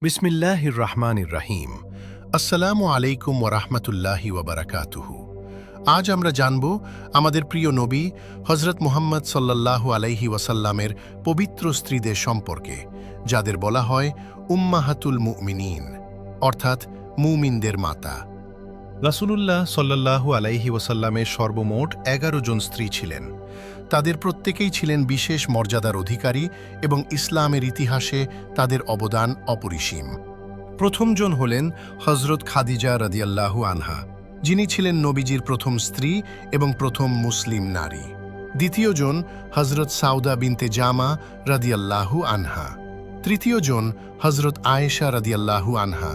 বিসমিল্লাহির রহমানির রহিম। আসসালামু আলাইকুম ওরহমতুল্লাহি ওবরাকাতুহু। আজ আমরা জানব আমাদের প্রিয় নবী হজরত মুহাম্মদ সাল্লাল্লাহু আলাইহি ওয়াসাল্লামের পবিত্র স্ত্রীদের সম্পর্কে, যাদের বলা হয় উম্মাহাতুল মুমিনিন, অর্থাৎ মুমিনদের মাতা। রাসূলুল্লাহ সাল্লাল্লাহু আলাইহি ওয়াসাল্লামের সর্বমোট ১১ জন স্ত্রী ছিলেন। তাদের প্রত্যেকেই ছিলেন বিশেষ মর্যাদার অধিকারী এবং ইসলামের ইতিহাসে তাদের অবদান অপরিসীম। প্রথমজন হলেন হজরত খাদিজা রাদিয়াল্লাহু আনহা, যিনি ছিলেন নবীজির প্রথম স্ত্রী এবং প্রথম মুসলিম নারী। দ্বিতীয়জন হজরত সাউদা বিনতে জামা রাদিয়াল্লাহু আনহা। তৃতীয়জন হজরত আয়েশা রাদিয়াল্লাহু আনহা,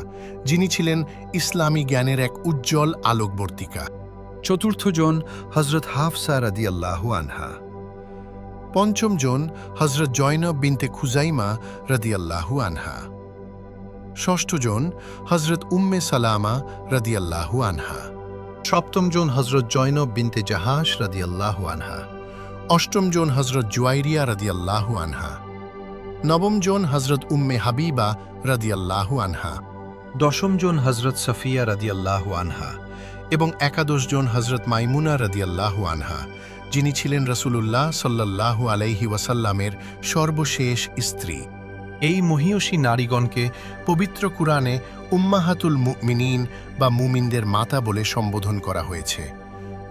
যিনি ছিলেন ইসলামী জ্ঞানের এক উজ্জ্বল আলোকবর্তিকা। চতুর্থজন হজরত হাফসা রাদিয়াল্লাহু আনহা। পঞ্চমজন হজরত জয়নব বিনতে খুজাইমা রাদিয়াল্লাহু আনহা। ষষ্ঠজন হজরত উম্মে সালামা রাদিয়াল্লাহু আনহা। সপ্তমজন হজরত জয়নব বিনতে জাহাশ রাদিয়াল্লাহু আনহা। অষ্টমজন হজরত জুয়াইরিয়া রাদিয়াল্লাহু আনহা। নবমজন হজরত উম্মে হাবিবা রাদিয়াল্লাহু আনহা। দশমজন হজরত সফিয়া রাদিয়াল্লাহু আনহা এবং একাদশজন হজরত মাইমুনা রাদিয়াল্লাহু আনহা, যিনি ছিলেন রাসূলুল্লাহ সাল্লাল্লাহু আলাইহি ওয়াসাল্লামের সর্বশেষ স্ত্রী। এই মহীয়সী নারীগণকে পবিত্র কুরআনে উম্মাহাতুল মুমিনিন বা মুমিনদের মাতা বলে সম্বোধন করা হয়েছে।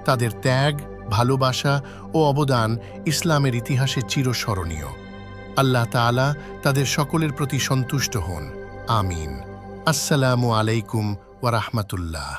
তাদের ত্যাগ, ভালোবাসা ও অবদান ইসলামের ইতিহাসে চিরস্মরণীয়। আল্লাহ তাআলা তাদের সকলের প্রতি সন্তুষ্ট হন। আমিন। আসসালামু আলাইকুম ওয়া রাহমাতুল্লাহ।